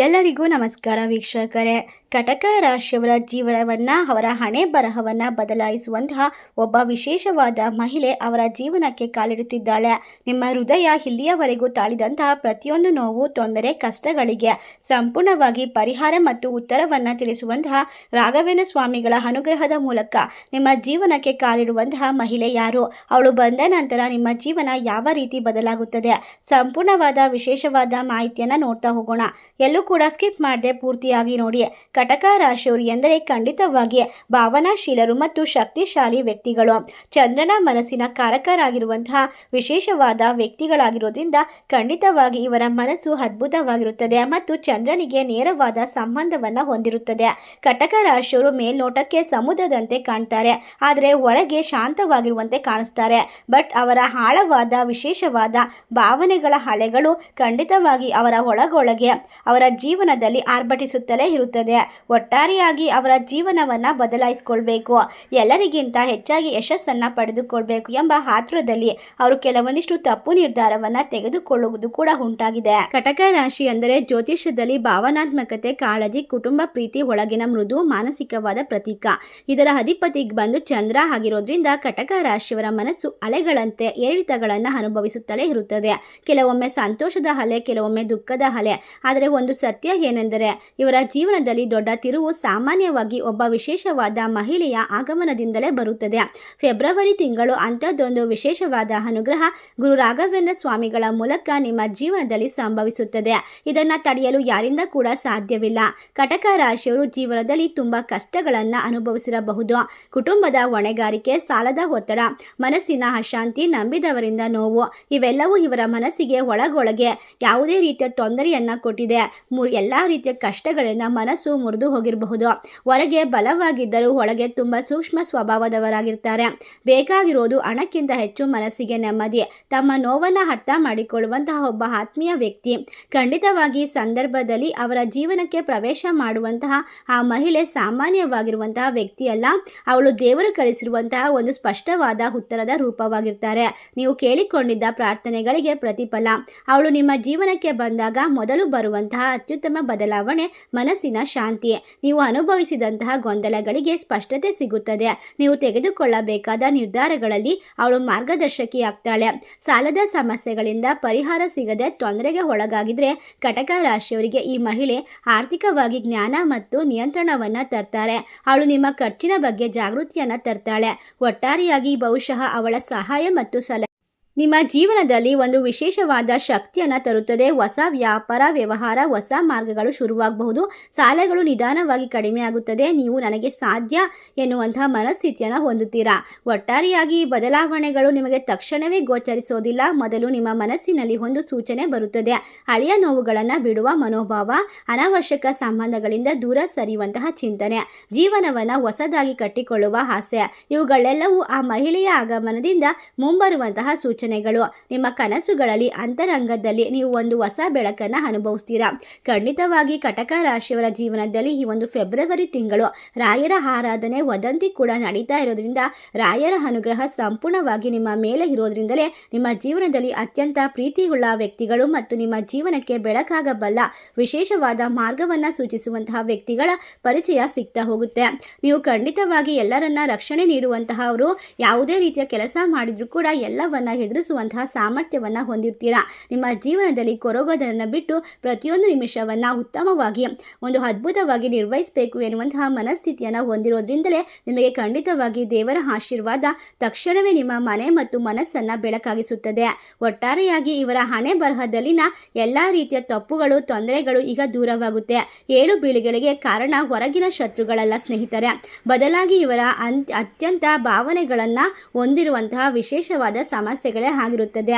ಎಲ್ಲರಿಗೂ ನಮಸ್ಕಾರ ವೀಕ್ಷಕರೇ. ಕಟಕ ರಾಶಿಯವರ ಜೀವನವನ್ನು, ಅವರ ಹಣೆ ಬರಹವನ್ನು ಬದಲಾಯಿಸುವಂತಹ ಒಬ್ಬ ವಿಶೇಷವಾದ ಮಹಿಳೆ ಅವರ ಜೀವನಕ್ಕೆ ಕಾಲಿಡುತ್ತಿದ್ದಾಳೆ. ನಿಮ್ಮ ಹೃದಯ ಇಲ್ಲಿಯವರೆಗೂ ತಾಳಿದಂತಹ ಪ್ರತಿಯೊಂದು ನೋವು, ತೊಂದರೆ, ಕಷ್ಟಗಳಿಗೆ ಸಂಪೂರ್ಣವಾಗಿ ಪರಿಹಾರ ಮತ್ತು ಉತ್ತರವನ್ನು ತಿಳಿಸುವಂತಹ ರಾಘವೇಂದ್ರ ಸ್ವಾಮಿಗಳ ಅನುಗ್ರಹದ ಮೂಲಕ ನಿಮ್ಮ ಜೀವನಕ್ಕೆ ಕಾಲಿಡುವಂತಹ ಮಹಿಳೆ ಯಾರು, ಅವಳು ಬಂದ ನಂತರ ನಿಮ್ಮ ಜೀವನ ಯಾವ ರೀತಿ ಬದಲಾಗುತ್ತದೆ, ಸಂಪೂರ್ಣವಾದ ವಿಶೇಷವಾದ ಮಾಹಿತಿಯನ್ನು ನೋಡ್ತಾ ಹೋಗೋಣ. ಎಲ್ಲೂ ಕೂಡ ಸ್ಕಿಪ್ ಮಾಡದೆ ಪೂರ್ತಿಯಾಗಿ ನೋಡಿ. ಕಟಕ ರಾಶಿಯವರು ಎಂದರೆ ಖಂಡಿತವಾಗಿ ಭಾವನಾಶೀಲರು ಮತ್ತು ಶಕ್ತಿಶಾಲಿ ವ್ಯಕ್ತಿಗಳು. ಚಂದ್ರನ ಮನಸ್ಸಿನ ಕಾರಕರಾಗಿರುವಂತಹ ವಿಶೇಷವಾದ ವ್ಯಕ್ತಿಗಳಾಗಿರೋದ್ರಿಂದ ಖಂಡಿತವಾಗಿ ಇವರ ಮನಸ್ಸು ಅದ್ಭುತವಾಗಿರುತ್ತದೆ ಮತ್ತು ಚಂದ್ರನಿಗೆ ನೇರವಾದ ಸಂಬಂಧವನ್ನು ಹೊಂದಿರುತ್ತದೆ. ಕಟಕ ರಾಶಿಯವರು ಮೇಲ್ನೋಟಕ್ಕೆ ಸಮುದ್ರದಂತೆ ಕಾಣ್ತಾರೆ, ಆದರೆ ಹೊರಗೆ ಶಾಂತವಾಗಿರುವಂತೆ ಕಾಣಿಸ್ತಾರೆ. ಬಟ್ ಅವರ ಆಳವಾದ ವಿಶೇಷವಾದ ಭಾವನೆಗಳ ಅಲೆಗಳು ಖಂಡಿತವಾಗಿ ಅವರ ಒಳಗೊಳಗೆ ಅವರ ಜೀವನದಲ್ಲಿ ಆರ್ಭಟಿಸುತ್ತಲೇ ಇರುತ್ತದೆ. ಒಟ್ಟಾರೆಯಾಗಿ ಅವರ ಜೀವನವನ್ನು ಬದಲಾಯಿಸಿಕೊಳ್ಬೇಕು, ಎಲ್ಲರಿಗಿಂತ ಹೆಚ್ಚಾಗಿ ಯಶಸ್ಸನ್ನು ಪಡೆದುಕೊಳ್ಬೇಕು ಎಂಬ ಆತುರದಲ್ಲಿ ಅವರು ಕೆಲವೊಂದಿಷ್ಟು ತಪ್ಪು ನಿರ್ಧಾರವನ್ನು ತೆಗೆದುಕೊಳ್ಳುವುದು ಕೂಡ ಉಂಟಾಗಿದೆ. ಕಟಕ ರಾಶಿ ಅಂದರೆ ಜ್ಯೋತಿಷ್ಯದಲ್ಲಿ ಭಾವನಾತ್ಮಕತೆ, ಕಾಳಜಿ, ಕುಟುಂಬ, ಪ್ರೀತಿ, ಒಳಗಿನ ಮೃದು ಮಾನಸಿಕವಾದ ಪ್ರತೀಕ. ಇದರ ಅಧಿಪತಿ ಬಂದು ಚಂದ್ರ ಆಗಿರೋದ್ರಿಂದ ಕಟಕ ರಾಶಿಯವರ ಮನಸ್ಸು ಅಲೆಗಳಂತೆ ಏರಿಳಿತಗಳನ್ನು ಅನುಭವಿಸುತ್ತಲೇ ಇರುತ್ತದೆ. ಕೆಲವೊಮ್ಮೆ ಸಂತೋಷದ ಅಲೆ, ಕೆಲವೊಮ್ಮೆ ದುಃಖದ ಅಲೆ. ಆದರೆ ಒಂದು ಸತ್ಯ ಏನೆಂದರೆ ಇವರ ಜೀವನದಲ್ಲಿ ದೊಡ್ಡ ತಿರುವು ಸಾಮಾನ್ಯವಾಗಿ ಒಬ್ಬ ವಿಶೇಷವಾದ ಮಹಿಳೆಯ ಆಗಮನದಿಂದಲೇ ಬರುತ್ತದೆ. ಫೆಬ್ರವರಿ ತಿಂಗಳು ಅಂಥದ್ದೊಂದು ವಿಶೇಷವಾದ ಅನುಗ್ರಹ ಗುರು ರಾಘವೇಂದ್ರ ಸ್ವಾಮಿಗಳ ಮೂಲಕ ನಿಮ್ಮ ಜೀವನದಲ್ಲಿ ಸಂಭವಿಸುತ್ತದೆ. ಇದನ್ನು ತಡೆಯಲು ಯಾರಿಂದ ಕೂಡ ಸಾಧ್ಯವಿಲ್ಲ. ಕಟಕ ರಾಶಿಯವರು ಜೀವನದಲ್ಲಿ ತುಂಬಾ ಕಷ್ಟಗಳನ್ನು ಅನುಭವಿಸಿರಬಹುದು. ಕುಟುಂಬದ ಹೊಣೆಗಾರಿಕೆ, ಸಾಲದ ಒತ್ತಡ, ಮನಸ್ಸಿನ ಅಶಾಂತಿ, ನಂಬಿದವರಿಂದ ನೋವು, ಇವೆಲ್ಲವೂ ಇವರ ಮನಸ್ಸಿಗೆ ಒಳಗೊಳಗೆ ಯಾವುದೇ ರೀತಿಯ ತೊಂದರೆಯನ್ನು ಕೊಟ್ಟಿದೆ. ಎಲ್ಲ ರೀತಿಯ ಕಷ್ಟಗಳಿಂದ ಮನಸ್ಸು ಮುರಿದು ಹೋಗಿರಬಹುದು. ಹೊರಗೆ ಬಲವಾಗಿದ್ದರೂ ಒಳಗೆ ತುಂಬಾ ಸೂಕ್ಷ್ಮ ಸ್ವಭಾವದವರಾಗಿರ್ತಾರೆ. ಬೇಕಾಗಿರೋದು ಹಣಕ್ಕಿಂತ ಹೆಚ್ಚು ಮನಸ್ಸಿಗೆ ನೆಮ್ಮದಿ. ತಮ್ಮ ನೋವನ್ನು ಅರ್ಥ ಮಾಡಿಕೊಳ್ಳುವಂತಹ ಒಬ್ಬ ಆತ್ಮೀಯ ವ್ಯಕ್ತಿ. ಖಂಡಿತವಾಗಿ ಸಂದರ್ಭದಲ್ಲಿ ಅವರ ಜೀವನಕ್ಕೆ ಪ್ರವೇಶ ಮಾಡುವಂತಹ ಆ ಮಹಿಳೆ ಸಾಮಾನ್ಯವಾಗಿರುವಂತಹ ವ್ಯಕ್ತಿಯಲ್ಲ. ಅವಳು ದೇವರು ಕಳಿಸಿರುವಂತಹ ಒಂದು ಸ್ಪಷ್ಟವಾದ ಉತ್ತರದ ರೂಪವಾಗಿರ್ತಾರೆ. ನೀವು ಕೇಳಿಕೊಂಡಿದ್ದ ಪ್ರಾರ್ಥನೆಗಳಿಗೆ ಪ್ರತಿಫಲ. ಅವಳು ನಿಮ್ಮ ಜೀವನಕ್ಕೆ ಬಂದಾಗ ಮೊದಲು ಬರುವಂತಹ ಅತ್ಯುತ್ತಮ ಬದಲಾವಣೆ ಮನಸ್ಸಿನ ಶಾಂತಿ. ನೀವು ಅನುಭವಿಸಿದಂತಹ ಗೊಂದಲಗಳಿಗೆ ಸ್ಪಷ್ಟತೆ ಸಿಗುತ್ತದೆ. ನೀವು ತೆಗೆದುಕೊಳ್ಳಬೇಕಾದ ನಿರ್ಧಾರಗಳಲ್ಲಿ ಅವಳು ಮಾರ್ಗದರ್ಶಕಿಯಾಗ್ತಾಳೆ. ಸಾಲದ ಸಮಸ್ಯೆಗಳಿಂದ ಪರಿಹಾರ ಸಿಗದೆ ತೊಂದರೆಗೆ ಒಳಗಾಗಿದ್ರೆ ಕಟಕ ರಾಶಿಯವರಿಗೆ ಈ ಮಹಿಳೆ ಆರ್ಥಿಕವಾಗಿ ಜ್ಞಾನ ಮತ್ತು ನಿಯಂತ್ರಣವನ್ನು ತರ್ತಾರೆ. ಅವಳು ನಿಮ್ಮ ಖರ್ಚಿನ ಬಗ್ಗೆ ಜಾಗೃತಿಯನ್ನು ತರ್ತಾಳೆ. ಒಟ್ಟಾರೆಯಾಗಿ ಬಹುಶಃ ಅವಳ ಸಹಾಯ ಮತ್ತು ಸಲಹೆ ನಿಮ್ಮ ಜೀವನದಲ್ಲಿ ಒಂದು ವಿಶೇಷವಾದ ಶಕ್ತಿಯನ್ನು ತರುತ್ತದೆ. ಹೊಸ ವ್ಯಾಪಾರ, ವ್ಯವಹಾರ, ಹೊಸ ಮಾರ್ಗಗಳು ಶುರುವಾಗಬಹುದು. ಸಾಲಗಳು ನಿಧಾನವಾಗಿ ಕಡಿಮೆಯಾಗುತ್ತದೆ. ನೀವು ನನಗೆ ಸಾಧ್ಯ ಎನ್ನುವಂತಹ ಮನಸ್ಥಿತಿಯನ್ನು ಹೊಂದುತ್ತೀರಾ. ಒಟ್ಟಾರೆಯಾಗಿ ಈ ಬದಲಾವಣೆಗಳು ನಿಮಗೆ ತಕ್ಷಣವೇ ಗೋಚರಿಸೋದಿಲ್ಲ. ಮೊದಲು ನಿಮ್ಮ ಮನಸ್ಸಿನಲ್ಲಿ ಒಂದು ಸೂಚನೆ ಬರುತ್ತದೆ. ಹಳೆಯ ನೋವುಗಳನ್ನು ಬಿಡುವ ಮನೋಭಾವ, ಅನಾವಶ್ಯಕ ಸಂಬಂಧಗಳಿಂದ ದೂರ ಸರಿಯುವಂತಹ ಚಿಂತನೆ, ಜೀವನವನ್ನು ಹೊಸದಾಗಿ ಕಟ್ಟಿಕೊಳ್ಳುವ ಆಸೆ, ಇವುಗಳೆಲ್ಲವೂ ಆ ಮಹಿಳೆಯ ಆಗಮನದಿಂದ ಮುಂಬರುವಂತಹ ಸೂಚನೆ. ನಿಮ್ಮ ಕನಸುಗಳಲ್ಲಿ, ಅಂತರಂಗದಲ್ಲಿ ನೀವು ಒಂದು ಹೊಸ ಬೆಳಕನ್ನು ಅನುಭವಿಸ್ತೀರಾ. ಖಂಡಿತವಾಗಿ ಕಟಕ ರಾಶಿಯವರ ಜೀವನದಲ್ಲಿ ಈ ಒಂದು ಫೆಬ್ರವರಿ ತಿಂಗಳು ರಾಯರ ಆರಾಧನೆ, ವದಂತಿ ಕೂಡ ನಡೀತಾ ಇರೋದ್ರಿಂದ ರಾಯರ ಅನುಗ್ರಹ ಸಂಪೂರ್ಣವಾಗಿ ನಿಮ್ಮ ಮೇಲೆ ಇರೋದ್ರಿಂದಲೇ ನಿಮ್ಮ ಜೀವನದಲ್ಲಿ ಅತ್ಯಂತ ಪ್ರೀತಿಯುಳ್ಳ ವ್ಯಕ್ತಿಗಳು ಮತ್ತು ನಿಮ್ಮ ಜೀವನಕ್ಕೆ ಬೆಳಕಾಗಬಲ್ಲ ವಿಶೇಷವಾದ ಮಾರ್ಗವನ್ನು ಸೂಚಿಸುವಂತಹ ವ್ಯಕ್ತಿಗಳ ಪರಿಚಯ ಸಿಗ್ತಾ ಹೋಗುತ್ತೆ. ನೀವು ಖಂಡಿತವಾಗಿ ಎಲ್ಲರನ್ನ ರಕ್ಷಣೆ ನೀಡುವಂತಹ ಅವರು ಯಾವುದೇ ರೀತಿಯ ಕೆಲಸ ಮಾಡಿದ್ರೂ ಕೂಡ ಎಲ್ಲವನ್ನ ಎದುರಿಸುವಂತಹ ಸಾಮರ್ಥ್ಯವನ್ನು ಹೊಂದಿರ್ತೀರಾ. ನಿಮ್ಮ ಜೀವನದಲ್ಲಿ ಕೊರಗೋದನ್ನು ಬಿಟ್ಟು ಪ್ರತಿಯೊಂದು ನಿಮಿಷವನ್ನು ಉತ್ತಮವಾಗಿ ಒಂದು ಅದ್ಭುತವಾಗಿ ನಿರ್ವಹಿಸಬೇಕು ಎನ್ನುವಂತಹ ಮನಸ್ಥಿತಿಯನ್ನು ಹೊಂದಿರೋದ್ರಿಂದಲೇ ನಿಮಗೆ ಖಂಡಿತವಾಗಿ ದೇವರ ಆಶೀರ್ವಾದ ತಕ್ಷಣವೇ ನಿಮ್ಮ ಮನೆ ಮತ್ತು ಮನಸ್ಸನ್ನು ಬೆಳಕಾಗಿಸುತ್ತದೆ. ಒಟ್ಟಾರೆಯಾಗಿ ಇವರ ಹಣೆ ಬರಹದಲ್ಲಿನ ಎಲ್ಲ ರೀತಿಯ ತಪ್ಪುಗಳು, ತೊಂದರೆಗಳು ಈಗ ದೂರವಾಗುತ್ತೆ. ಏಳು ಬೀಳುಗಳಿಗೆ ಕಾರಣ ಹೊರಗಿನ ಶತ್ರುಗಳಲ್ಲ ಸ್ನೇಹಿತರೆ, ಬದಲಾಗಿ ಇವರ ಅತ್ಯಂತ ಭಾವನೆಗಳನ್ನು ಹೊಂದಿರುವಂತಹ ವಿಶೇಷವಾದ ಸಮಸ್ಯೆಗಳೇ ಆಗಿರುತ್ತದೆ.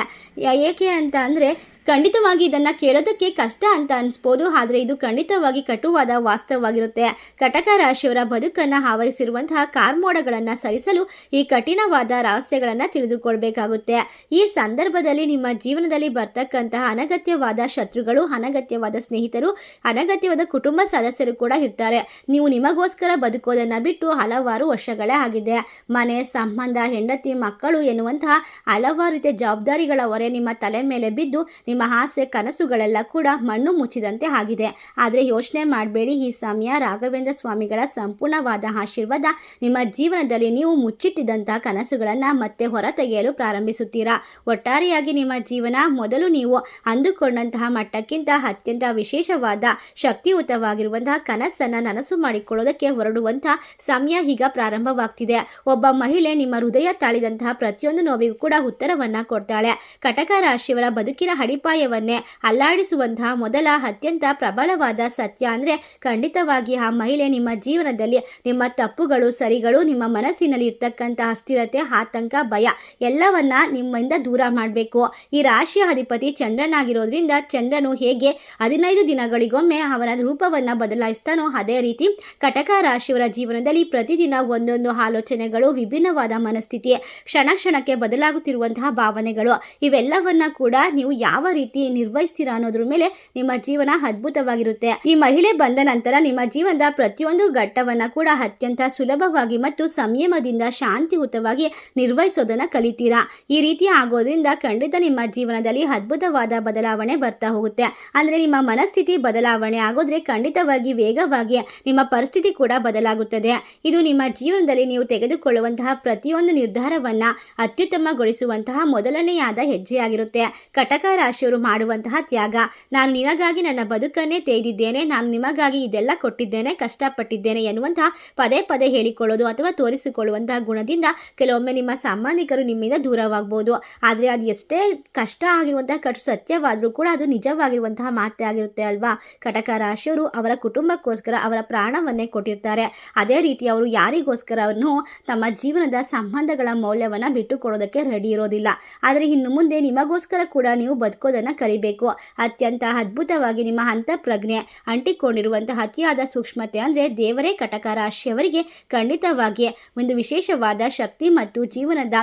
ಏಕೆ ಅಂತ ಅಂದರೆ ಖಂಡಿತವಾಗಿ ಇದನ್ನು ಕೇಳೋದಕ್ಕೆ ಕಷ್ಟ ಅಂತ ಅನಿಸ್ಬೋದು, ಆದರೆ ಇದು ಖಂಡಿತವಾಗಿ ಕಟುವಾದ ವಾಸ್ತವವಾಗಿರುತ್ತೆ. ಕಟಕ ರಾಶಿಯವರ ಬದುಕನ್ನು ಆವರಿಸಿರುವಂತಹ ಕಾರ್ಮೋಡಗಳನ್ನು ಸರಿಸಲು ಈ ಕಠಿಣವಾದ ರಹಸ್ಯಗಳನ್ನು ತಿಳಿದುಕೊಳ್ಬೇಕಾಗುತ್ತೆ. ಈ ಸಂದರ್ಭದಲ್ಲಿ ನಿಮ್ಮ ಜೀವನದಲ್ಲಿ ಬರ್ತಕ್ಕಂತಹ ಅನಗತ್ಯವಾದ ಶತ್ರುಗಳು, ಅನಗತ್ಯವಾದ ಸ್ನೇಹಿತರು, ಅನಗತ್ಯವಾದ ಕುಟುಂಬ ಸದಸ್ಯರು ಕೂಡ ಇರ್ತಾರೆ. ನೀವು ನಿಮಗೋಸ್ಕರ ಬದುಕೋದನ್ನು ಬಿಟ್ಟು ಹಲವಾರು ವರ್ಷಗಳೇ ಆಗಿದೆ. ಮನೆ, ಸಂಬಂಧ, ಹೆಂಡತಿ, ಮಕ್ಕಳು ಎನ್ನುವಂತಹ ಹಲವಾರು ರೀತಿಯ ಜವಾಬ್ದಾರಿಗಳ ಹೊರೆ ನಿಮ್ಮ ತಲೆ ಮೇಲೆ ಬಿದ್ದು ನಿಮ್ಮ ನಿಮ್ಮ ಆಸೆ ಕನಸುಗಳೆಲ್ಲ ಕೂಡ ಮಣ್ಣು ಮುಚ್ಚಿದಂತೆ ಆಗಿದೆ. ಆದರೆ ಯೋಚನೆ ಮಾಡಬೇಡಿ, ಈ ಸಮಯ ರಾಘವೇಂದ್ರ ಸ್ವಾಮಿಗಳ ಸಂಪೂರ್ಣವಾದ ಆಶೀರ್ವಾದ ನಿಮ್ಮ ಜೀವನದಲ್ಲಿ ನೀವು ಮುಚ್ಚಿಟ್ಟಿದ್ದಂತಹ ಕನಸುಗಳನ್ನು ಮತ್ತೆ ಹೊರತೆಗೆಯಲು ಪ್ರಾರಂಭಿಸುತ್ತೀರಾ. ಒಟ್ಟಾರೆಯಾಗಿ ನಿಮ್ಮ ಜೀವನ ಮೊದಲು ನೀವು ಅಂದುಕೊಂಡಂತಹ ಮಟ್ಟಕ್ಕಿಂತ ಅತ್ಯಂತ ವಿಶೇಷವಾದ ಶಕ್ತಿಯುತವಾಗಿರುವಂತಹ ಕನಸನ್ನು ನನಸು ಮಾಡಿಕೊಳ್ಳೋದಕ್ಕೆ ಹೊರಡುವಂತಹ ಸಮಯ ಈಗ ಪ್ರಾರಂಭವಾಗ್ತಿದೆ. ಒಬ್ಬ ಮಹಿಳೆ ನಿಮ್ಮ ಹೃದಯ ತಾಳಿದಂತಹ ಪ್ರತಿಯೊಂದು ನೋವಿಗೂ ಕೂಡ ಉತ್ತರವನ್ನು ಕೊಡ್ತಾಳೆ. ಕಟಕ ರಾಶಿಯವರ ಬದುಕಿನ ಅಡಿಪಾಯವನ್ನೇ ಅಲ್ಲಾಡಿಸುವಂತಹ ಮೊದಲ ಅತ್ಯಂತ ಪ್ರಬಲವಾದ ಸತ್ಯ ಅಂದರೆ ಖಂಡಿತವಾಗಿ ಆ ಮಹಿಳೆ ನಿಮ್ಮ ಜೀವನದಲ್ಲಿ ನಿಮ್ಮ ತಪ್ಪುಗಳು ಸರಿಗಳು, ನಿಮ್ಮ ಮನಸ್ಸಿನಲ್ಲಿ ಇರ್ತಕ್ಕಂತಹ ಅಸ್ಥಿರತೆ, ಆತಂಕ, ಭಯ ಎಲ್ಲವನ್ನ ನಿಮ್ಮಿಂದ ದೂರ ಮಾಡಬೇಕು. ಈ ರಾಶಿಯ ಅಧಿಪತಿ ಚಂದ್ರನಾಗಿರೋದ್ರಿಂದ ಚಂದ್ರನು ಹೇಗೆ 15 ದಿನಗಳಿಗೊಮ್ಮೆ ಅವನ ರೂಪವನ್ನು ಬದಲಾಯಿಸ್ತಾನೋ ಅದೇ ರೀತಿ ಕಟಕ ರಾಶಿಯವರ ಜೀವನದಲ್ಲಿ ಪ್ರತಿದಿನ ಒಂದೊಂದು ಆಲೋಚನೆಗಳು, ವಿಭಿನ್ನವಾದ ಮನಸ್ಥಿತಿ, ಕ್ಷಣ ಕ್ಷಣಕ್ಕೆ ಬದಲಾಗುತ್ತಿರುವಂತಹ ಭಾವನೆಗಳು ಇವೆಲ್ಲವನ್ನ ಕೂಡ ನೀವು ಯಾವ ರೀತಿ ನಿರ್ವಹಿಸ್ತೀರಾ ಅನ್ನೋದ್ರ ಮೇಲೆ ನಿಮ್ಮ ಜೀವನ ಅದ್ಭುತವಾಗಿರುತ್ತೆ. ಈ ಮಹಿಳೆ ಬಂದ ನಂತರ ನಿಮ್ಮ ಜೀವನದ ಪ್ರತಿಯೊಂದು ಘಟ್ಟವನ್ನ ಕೂಡ ಅತ್ಯಂತ ಸುಲಭವಾಗಿ ಮತ್ತು ಸಂಯಮದಿಂದ ಶಾಂತಿಯುತವಾಗಿ ನಿರ್ವಹಿಸೋದನ್ನ ಕಲಿತೀರಾ. ಈ ರೀತಿ ಆಗೋದ್ರಿಂದ ಖಂಡಿತ ನಿಮ್ಮ ಜೀವನದಲ್ಲಿ ಅದ್ಭುತವಾದ ಬದಲಾವಣೆ ಬರ್ತಾ ಹೋಗುತ್ತೆ. ಅಂದ್ರೆ ನಿಮ್ಮ ಮನಸ್ಥಿತಿ ಬದಲಾವಣೆ ಆಗೋದ್ರೆ ಖಂಡಿತವಾಗಿ ವೇಗವಾಗಿ ನಿಮ್ಮ ಪರಿಸ್ಥಿತಿ ಕೂಡ ಬದಲಾಗುತ್ತದೆ. ಇದು ನಿಮ್ಮ ಜೀವನದಲ್ಲಿ ನೀವು ತೆಗೆದುಕೊಳ್ಳುವಂತಹ ಪ್ರತಿಯೊಂದು ನಿರ್ಧಾರವನ್ನ ಅತ್ಯುತ್ತಮಗೊಳಿಸುವಂತಹ ಮೊದಲನೆಯಾದ ಹೆಜ್ಜೆಯಾಗಿರುತ್ತೆ. ಕಟಕ ರಾಶಿಯವರು ಮಾಡುವಂತಹ ತ್ಯಾಗ, ನಾನು ನಿನಗಾಗಿ ನನ್ನ ಬದುಕನ್ನೇ ತೆಗೆದಿದ್ದೇನೆ, ನಾನು ನಿಮಗಾಗಿ ಇದೆಲ್ಲ ಕೊಟ್ಟಿದ್ದೇನೆ, ಕಷ್ಟಪಟ್ಟಿದ್ದೇನೆ ಎನ್ನುವಂತಹ ಪದೇ ಪದೇ ಹೇಳಿಕೊಳ್ಳೋದು ಅಥವಾ ತೋರಿಸಿಕೊಳ್ಳುವಂತಹ ಗುಣದಿಂದ ಕೆಲವೊಮ್ಮೆ ನಿಮ್ಮ ಸಂಬಂಧಿಕರು ನಿಮ್ಮಿಂದ ದೂರವಾಗಬಹುದು. ಆದರೆ ಅದು ಎಷ್ಟೇ ಕಷ್ಟ ಆಗಿರುವಂತಹ ಕಟು ಸತ್ಯವಾದರೂ ಕೂಡ ಅದು ನಿಜವಾಗಿರುವಂತಹ ಮಾತೇ ಆಗಿರುತ್ತೆ ಅಲ್ವಾ. ಕಟಕ ರಾಶಿಯವರು ಅವರ ಕುಟುಂಬಕ್ಕೋಸ್ಕರ ಅವರ ಪ್ರಾಣವನ್ನೇ ಕೊಟ್ಟಿರ್ತಾರೆ. ಅದೇ ರೀತಿ ಅವರು ಯಾರಿಗೋಸ್ಕರವನ್ನು ತಮ್ಮ ಜೀವನದ ಸಂಬಂಧಗಳ ಮೌಲ್ಯವನ್ನು ಬಿಟ್ಟುಕೊಡೋದಕ್ಕೆ ರೆಡಿ ಇರೋದಿಲ್ಲ. ಆದರೆ ಇನ್ನು ಮುಂದೆ ನಿಮಗೋಸ್ಕರ ಕೂಡ ನೀವು ಬದುಕೋದನ್ನು ಕಲಿಬೇಕು. ಅತ್ಯಂತ ಅದ್ಭುತವಾಗಿ ನಿಮ್ಮ ಅಂತಃಪ್ರಜ್ಞೆ ಅಂಟಿಕೊಂಡಿರುವಂತಹ ಅತಿಯಾದ ಸೂಕ್ಷ್ಮತೆ ಅಂದರೆ ದೇವರೇ ಕಟಕ ರಾಶಿಯವರಿಗೆ ಖಂಡಿತವಾಗಿ ಒಂದು ವಿಶೇಷವಾದ ಶಕ್ತಿ ಮತ್ತು ಜೀವನದ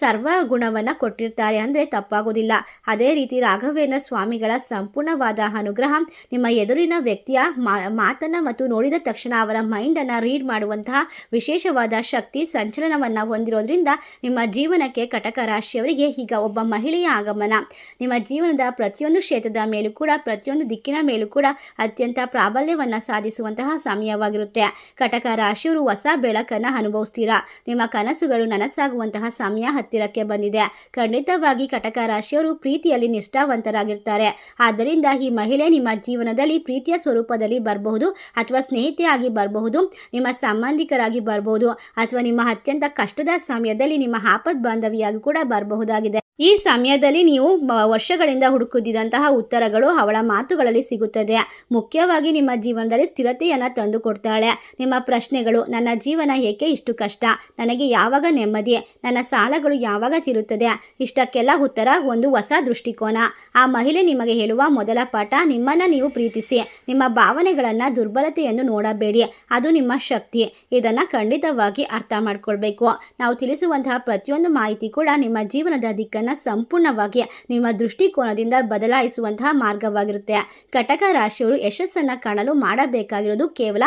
ಸರ್ವ ಗುಣವನ್ನು ಕೊಟ್ಟಿರ್ತಾರೆ ಅಂದರೆ ತಪ್ಪಾಗೋದಿಲ್ಲ. ಅದೇ ರೀತಿ ರಾಘವೇಂದ್ರ ಸ್ವಾಮಿಗಳ ಸಂಪೂರ್ಣವಾದ ಅನುಗ್ರಹ ನಿಮ್ಮ ಎದುರಿನ ವ್ಯಕ್ತಿಯ ಮಾತನ್ನು ಮತ್ತು ನೋಡಿದ ತಕ್ಷಣ ಅವರ ಮೈಂಡನ್ನು ರೀಡ್ ಮಾಡುವಂತಹ ವಿಶೇಷವಾದ ಶಕ್ತಿ ಸಂಚಲನವನ್ನು ಹೊಂದಿರೋದ್ರಿಂದ ನಿಮ್ಮ ಜೀವನಕ್ಕೆ ಕಟಕ ರಾಶಿಯವರಿಗೆ ಈಗ ಒಬ್ಬ ಮಹಿಳೆಯ ಆಗಮನ ನಿಮ್ಮ ಜೀವನದ ಪ್ರತಿಯೊಂದು ಕ್ಷೇತ್ರದ ಮೇಲೂ ಕೂಡ ಪ್ರತಿಯೊಂದು ದಿಕ್ಕಿನ ಮೇಲೂ ಕೂಡ ಅತ್ಯಂತ ಪ್ರಾಬಲ್ಯವನ್ನು ಸಾಧಿಸುವಂತಹ ಸಮಯವಾಗಿರುತ್ತೆ. ಕಟಕ ರಾಶಿಯವರು ಹೊಸ ಬೆಳಕನ್ನು ಅನುಭವಿಸ್ತೀರಾ. ನಿಮ್ಮ ಕನಸುಗಳು ನನಸಾಗುವಂತಹ ಸಮಯ ಹತ್ತಿರಕ್ಕೆ ಬಂದಿದೆ. ಖಂಡಿತವಾಗಿ ಕಟಕ ರಾಶಿಯವರು ಪ್ರೀತಿಯಲ್ಲಿ ನಿಷ್ಠಾವಂತರಾಗಿರ್ತಾರೆ. ಆದ್ದರಿಂದ ಈ ಮಹಿಳೆ ನಿಮ್ಮ ಜೀವನದಲ್ಲಿ ಪ್ರೀತಿಯ ಸ್ವರೂಪದಲ್ಲಿ ಬರಬಹುದು, ಅಥವಾ ಸ್ನೇಹಿತೆಯಾಗಿ ಬರಬಹುದು, ನಿಮ್ಮ ಸಂಬಂಧಿಕರಾಗಿ ಬರಬಹುದು, ಅಥವಾ ನಿಮ್ಮ ಅತ್ಯಂತ ಕಷ್ಟದ ಸಮಯದಲ್ಲಿ ನಿಮ್ಮ ಆಪತ್ ಬಾಂಧವಿಯಾಗಿ ಕೂಡ ಬರಬಹುದಾಗಿದೆ. ಈ ಸಮಯದಲ್ಲಿ ನೀವು ವರ್ಷಗಳಿಂದ ಹುಡುಕುತ್ತಿದ್ದಂತಹ ಉತ್ತರಗಳು ಅವಳ ಮಾತುಗಳಲ್ಲಿ ಸಿಗುತ್ತದೆ. ಮುಖ್ಯವಾಗಿ ನಿಮ್ಮ ಜೀವನದಲ್ಲಿ ಸ್ಥಿರತೆಯನ್ನು ತಂದು ಕೊಡ್ತಾಳೆ. ನಿಮ್ಮ ಪ್ರಶ್ನೆಗಳು, ನನ್ನ ಜೀವನ ಏಕೆ ಇಷ್ಟು ಕಷ್ಟ, ನನಗೆ ಯಾವಾಗ ನೆಮ್ಮದಿ, ನನ್ನ ಸಾಲಗಳು ಯಾವಾಗ ತೀರುತ್ತದೆ, ಇಷ್ಟಕ್ಕೆಲ್ಲ ಉತ್ತರ ಒಂದು ಹೊಸ ದೃಷ್ಟಿಕೋನ. ಆ ಮಹಿಳೆ ನಿಮಗೆ ಹೇಳುವ ಮೊದಲ ಪಾಠ, ನಿಮ್ಮನ್ನು ನೀವು ಪ್ರೀತಿಸಿ, ನಿಮ್ಮ ಭಾವನೆಗಳನ್ನು ದುರ್ಬಲತೆಯನ್ನು ನೋಡಬೇಡಿ, ಅದು ನಿಮ್ಮ ಶಕ್ತಿ. ಇದನ್ನು ಖಂಡಿತವಾಗಿ ಅರ್ಥ ಮಾಡ್ಕೊಳ್ಬೇಕು. ನಾವು ತಿಳಿಸುವಂತಹ ಪ್ರತಿಯೊಂದು ಮಾಹಿತಿ ಕೂಡ ನಿಮ್ಮ ಜೀವನದ ದಿಕ್ಕನ್ನು ಸಂಪೂರ್ಣವಾಗಿ ನಿಮ್ಮ ದೃಷ್ಟಿಕೋನದಿಂದ ಬದಲಾಯಿಸುವಂತಹ ಮಾರ್ಗವಾಗಿರುತ್ತೆ. ಕಟಕ ರಾಶಿಯವರು ಯಶಸ್ಸನ್ನು ಕಾಣಲು ಮಾಡಬೇಕಾಗಿರೋದು ಕೇವಲ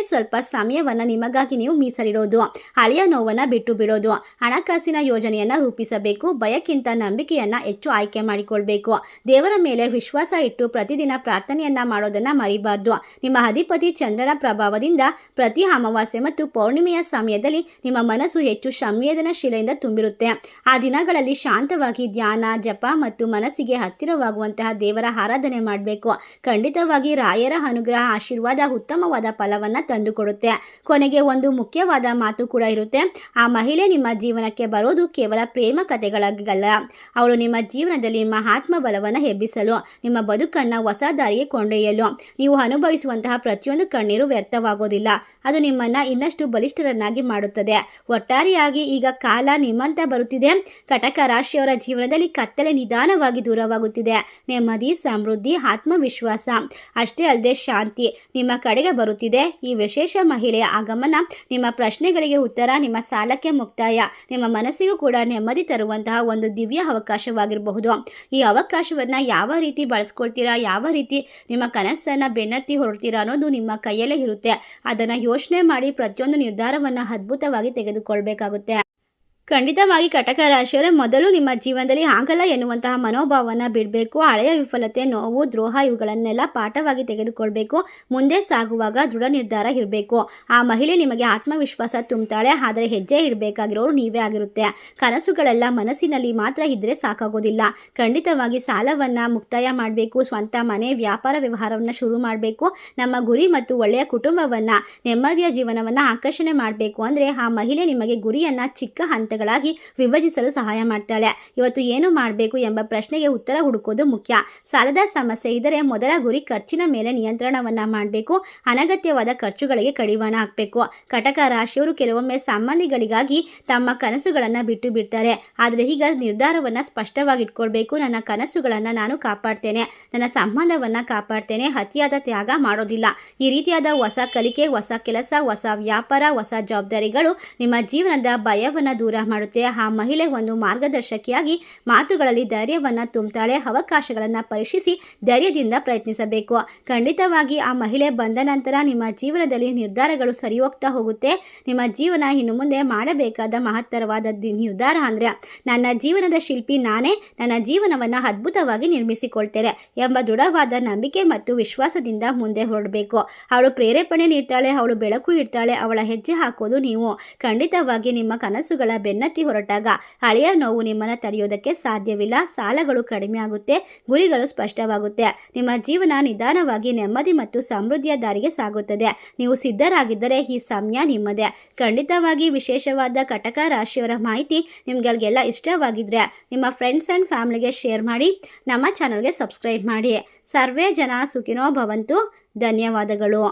ಸ್ವಲ್ಪ ಸಮಯವನ್ನು ನಿಮಗಾಗಿ ನೀವು ಮೀಸಲಿಡೋದು, ಹಳೆಯ ನೋವನ್ನು ಬಿಟ್ಟು ಬಿಡೋದು, ಹಣಕಾಸಿನ ಯೋಜನೆಯನ್ನು ರೂಪಿಸಬೇಕು, ಭಯಕ್ಕಿಂತ ನಂಬಿಕೆಯನ್ನು ಹೆಚ್ಚು ಆಯ್ಕೆ ಮಾಡಿಕೊಳ್ಬೇಕು, ದೇವರ ಮೇಲೆ ವಿಶ್ವಾಸ ಇಟ್ಟು ಪ್ರತಿದಿನ ಪ್ರಾರ್ಥನೆಯನ್ನ ಮಾಡೋದನ್ನು ಮರಿಬಾರ್ದು. ನಿಮ್ಮ ಅಧಿಪತಿ ಚಂದ್ರನ ಪ್ರಭಾವದಿಂದ ಪ್ರತಿ ಅಮಾವಾಸ್ಯೆ ಮತ್ತು ಪೌರ್ಣಿಮೆಯ ಸಮಯದಲ್ಲಿ ನಿಮ್ಮ ಮನಸ್ಸು ಹೆಚ್ಚು ಸಂವೇದನಾಶೀಲೆಯಿಂದ ತುಂಬಿರುತ್ತೆ. ಆ ದಿನಗಳಲ್ಲಿ ಶಾಂತವಾಗಿ ಧ್ಯಾನ, ಜಪ ಮತ್ತು ಮನಸ್ಸಿಗೆ ಹತ್ತಿರವಾಗುವಂತಹ ದೇವರ ಆರಾಧನೆ ಮಾಡಬೇಕು. ಖಂಡಿತವಾಗಿ ರಾಯರ ಅನುಗ್ರಹ ಆಶೀರ್ವಾದ ಉತ್ತಮವಾದ ಫಲವನ್ನು ತಂದುಕೊಡುತ್ತೆ. ಕೊನೆಗೆ ಒಂದು ಮುಖ್ಯವಾದ ಮಾತು ಕೂಡ ಇರುತ್ತೆ. ಆ ಮಹಿಳೆ ನಿಮ್ಮ ಜೀವನಕ್ಕೆ ಬರೋದು ಕೇವಲ ಪ್ರೇಮ ಕಥೆಗಳಲ್ಲ, ಅವಳು ನಿಮ್ಮ ಜೀವನದಲ್ಲಿ ನಿಮ್ಮ ಆತ್ಮಬಲವನ್ನು ಎಬ್ಬಿಸಲು, ನಿಮ್ಮ ಬದುಕನ್ನು ಹೊಸ ದಾರಿಗೆ ಕೊಂಡೊಯ್ಯಲು. ನೀವು ಅನುಭವಿಸುವಂತಹ ಪ್ರತಿಯೊಂದು ಕಣ್ಣೀರು ವ್ಯರ್ಥವಾಗೋದಿಲ್ಲ, ಅದು ನಿಮ್ಮನ್ನು ಇನ್ನಷ್ಟು ಬಲಿಷ್ಠರನ್ನಾಗಿ ಮಾಡುತ್ತದೆ. ಒಟ್ಟಾರೆಯಾಗಿ ಈಗ ಕಾಲ ನಿಮ್ಮಂತ ಬರುತ್ತಿದೆ. ಕಟಕ ರಾಶಿಯವರ ಜೀವನದಲ್ಲಿ ಕತ್ತಲೆ ನಿಧಾನವಾಗಿ ದೂರವಾಗುತ್ತಿದೆ. ನೆಮ್ಮದಿ, ಸಮೃದ್ಧಿ, ಆತ್ಮವಿಶ್ವಾಸ ಅಷ್ಟೇ ಅಲ್ಲದೆ ಶಾಂತಿ ನಿಮ್ಮ ಕಡೆಗೆ ಬರುತ್ತಿದೆ. ಈ ವಿಶೇಷ ಮಹಿಳೆಯ ಆಗಮನ ನಿಮ್ಮ ಪ್ರಶ್ನೆಗಳಿಗೆ ಉತ್ತರ, ನಿಮ್ಮ ಸಾಲಕ್ಕೆ ಮುಕ್ತಾಯ, ನಿಮ್ಮ ಮನಸ್ಸಿಗೂ ಕೂಡ ನೆಮ್ಮದಿ ತರುವಂತಹ ಒಂದು ದಿವ್ಯ ಅವಕಾಶವಾಗಿರಬಹುದು. ಈ ಅವಕಾಶವನ್ನು ಯಾವ ರೀತಿ ಬಳಸ್ಕೊಳ್ತೀರಾ, ಯಾವ ರೀತಿ ನಿಮ್ಮ ಕನಸನ್ನು ಬೆನ್ನತ್ತಿ ಹೊರಡ್ತೀರಾ ಅನ್ನೋದು ನಿಮ್ಮ ಕೈಯಲ್ಲೇ ಇರುತ್ತೆ. ಅದನ್ನು ಯೋಚನೆ ಮಾಡಿ ಪ್ರತಿಯೊಂದು ನಿರ್ಧಾರವನ್ನು ಅದ್ಭುತವಾಗಿ ತೆಗೆದುಕೊಳ್ಬೇಕಾಗುತ್ತೆ. ಖಂಡಿತವಾಗಿ ಕಟಕ ರಾಶಿಯವರೇ, ಮೊದಲು ನಿಮ್ಮ ಜೀವನದಲ್ಲಿ ಆಗಲ್ಲ ಎನ್ನುವಂತಹ ಮನೋಭಾವವನ್ನು ಬಿಡಬೇಕು. ಹಳೆಯ ವಿಫಲತೆ, ನೋವು, ದ್ರೋಹ ಇವುಗಳನ್ನೆಲ್ಲ ಪಾಠವಾಗಿ ತೆಗೆದುಕೊಳ್ಬೇಕು. ಮುಂದೆ ಸಾಗುವಾಗ ದೃಢ ನಿರ್ಧಾರ ಇರಬೇಕು. ಆ ಮಹಿಳೆ ನಿಮಗೆ ಆತ್ಮವಿಶ್ವಾಸ ತುಂಬುತ್ತಾಳೆ, ಆದರೆ ಹೆಜ್ಜೆ ಇಡಬೇಕಾಗಿರೋರು ನೀವೇ ಆಗಿರುತ್ತೆ. ಕನಸುಗಳೆಲ್ಲ ಮನಸ್ಸಿನಲ್ಲಿ ಮಾತ್ರ ಇದ್ದರೆ ಸಾಕಾಗೋದಿಲ್ಲ. ಖಂಡಿತವಾಗಿ ಸಾಲವನ್ನು ಮುಕ್ತಾಯ ಮಾಡಬೇಕು. ಸ್ವಂತ ಮನೆ, ವ್ಯಾಪಾರ, ವ್ಯವಹಾರವನ್ನು ಶುರು ಮಾಡಬೇಕು. ನಮ್ಮ ಗುರಿ ಮತ್ತು ಒಳ್ಳೆಯ ಕುಟುಂಬವನ್ನು, ನೆಮ್ಮದಿಯ ಜೀವನವನ್ನು ಆಕರ್ಷಣೆ ಮಾಡಬೇಕು ಅಂದರೆ ಆ ಮಹಿಳೆ ನಿಮಗೆ ಗುರಿಯನ್ನು ಚಿಕ್ಕ ಹಂತಗಳಾಗಿ ವಿಭಜಿಸಲು ಸಹಾಯ ಮಾಡ್ತಾಳೆ. ಇವತ್ತು ಏನು ಮಾಡಬೇಕು ಎಂಬ ಪ್ರಶ್ನೆಗೆ ಉತ್ತರ ಹುಡುಕೋದು ಮುಖ್ಯ. ಸಾಲದ ಸಮಸ್ಯೆ ಇದ್ದರೆ ಮೊದಲ ಗುರಿ ಖರ್ಚಿನ ಮೇಲೆ ನಿಯಂತ್ರಣವನ್ನು ಮಾಡಬೇಕು. ಅನಗತ್ಯವಾದ ಖರ್ಚುಗಳಿಗೆ ಕಡಿವಾಣ ಹಾಕಬೇಕು. ಕಟಕ ರಾಶಿಯವರು ಕೆಲವೊಮ್ಮೆ ಸಂಬಂಧಿಗಳಿಗಾಗಿ ತಮ್ಮ ಕನಸುಗಳನ್ನು ಬಿಟ್ಟು ಬಿಡ್ತಾರೆ. ಆದರೆ ಈಗ ನಿರ್ಧಾರವನ್ನು ಸ್ಪಷ್ಟವಾಗಿ ಇಟ್ಕೊಳ್ಬೇಕು. ನನ್ನ ಕನಸುಗಳನ್ನು ನಾನು ಕಾಪಾಡ್ತೇನೆ, ನನ್ನ ಸಂಬಂಧವನ್ನು ಕಾಪಾಡ್ತೇನೆ, ಅತಿಯಾದ ತ್ಯಾಗ ಮಾಡೋದಿಲ್ಲ. ಈ ರೀತಿಯಾದ ಹೊಸ ಕಲಿಕೆ, ಹೊಸ ಕೆಲಸ, ಹೊಸ ವ್ಯಾಪಾರ, ಹೊಸ ಜವಾಬ್ದಾರಿಗಳು ನಿಮ್ಮ ಜೀವನದ ಭಯವನ್ನು ದೂರ ಮಾಡುತ್ತೆ. ಆ ಮಹಿಳೆ ಒಂದು ಮಾರ್ಗದರ್ಶಕಿಯಾಗಿ ಮಾತುಗಳಲ್ಲಿ ಧೈರ್ಯವನ್ನು ತುಂಬುತ್ತಾಳೆ. ಅವಕಾಶಗಳನ್ನು ಪರೀಕ್ಷಿಸಿ ಧೈರ್ಯದಿಂದ ಪ್ರಯತ್ನಿಸಬೇಕು. ಖಂಡಿತವಾಗಿ ಆ ಮಹಿಳೆ ಬಂದ ನಂತರ ನಿಮ್ಮ ಜೀವನದಲ್ಲಿ ನಿರ್ಧಾರಗಳು ಸರಿ ಹೋಗ್ತಾ ಹೋಗುತ್ತೆ. ನಿಮ್ಮ ಜೀವನ ಇನ್ನು ಮುಂದೆ ಮಾಡಬೇಕಾದ ಮಹತ್ತರವಾದ ನಿರ್ಧಾರ ಅಂದರೆ ನನ್ನ ಜೀವನದ ಶಿಲ್ಪಿ ನಾನೇ, ನನ್ನ ಜೀವನವನ್ನು ಅದ್ಭುತವಾಗಿ ನಿರ್ಮಿಸಿಕೊಳ್ತೇನೆ ಎಂಬ ದೃಢವಾದ ನಂಬಿಕೆ ಮತ್ತು ವಿಶ್ವಾಸದಿಂದ ಮುಂದೆ ಹೊರಡಬೇಕು. ಅವಳು ಪ್ರೇರೇಪಣೆ ನೀಡ್ತಾಳೆ, ಅವಳು ಬೆಳಕು ಇಡ್ತಾಳೆ, ಅವಳ ಹೆಜ್ಜೆ ಹಾಕೋದು ನೀವು. ಖಂಡಿತವಾಗಿ ನಿಮ್ಮ ಕನಸುಗಳ ಬೆನ್ನತ್ತಿ ಹೊರಟಾಗ ಹಳೆಯ ನೋವು ನಿಮ್ಮನ್ನು ತಡೆಯೋದಕ್ಕೆ ಸಾಧ್ಯವಿಲ್ಲ. ಸಾಲಗಳು ಕಡಿಮೆ ಆಗುತ್ತೆ, ಗುರಿಗಳು ಸ್ಪಷ್ಟವಾಗುತ್ತೆ. ನಿಮ್ಮ ಜೀವನ ನಿಧಾನವಾಗಿ ನೆಮ್ಮದಿ ಮತ್ತು ಸಮೃದ್ಧಿಯ ದಾರಿಗೆ ಸಾಗುತ್ತದೆ. ನೀವು ಸಿದ್ಧರಾಗಿದ್ದರೆ ಈ ಸಮಯ ನಿಮ್ಮದೇ. ಖಂಡಿತವಾಗಿ ವಿಶೇಷವಾದ ಕಟಕ ರಾಶಿಯವರ ಮಾಹಿತಿ ನಿಮ್ಗಳಿಗೆಲ್ಲ ಇಷ್ಟವಾಗಿದ್ದರೆ ನಿಮ್ಮ ಫ್ರೆಂಡ್ಸ್ ಆ್ಯಂಡ್ ಫ್ಯಾಮಿಲಿಗೆ ಶೇರ್ ಮಾಡಿ. ನಮ್ಮ ಚಾನಲ್ಗೆ ಸಬ್ಸ್ಕ್ರೈಬ್ ಮಾಡಿ. ಸರ್ವೇ ಜನ ಸುಖಿನೋ ಭವಂತು. ಧನ್ಯವಾದಗಳು.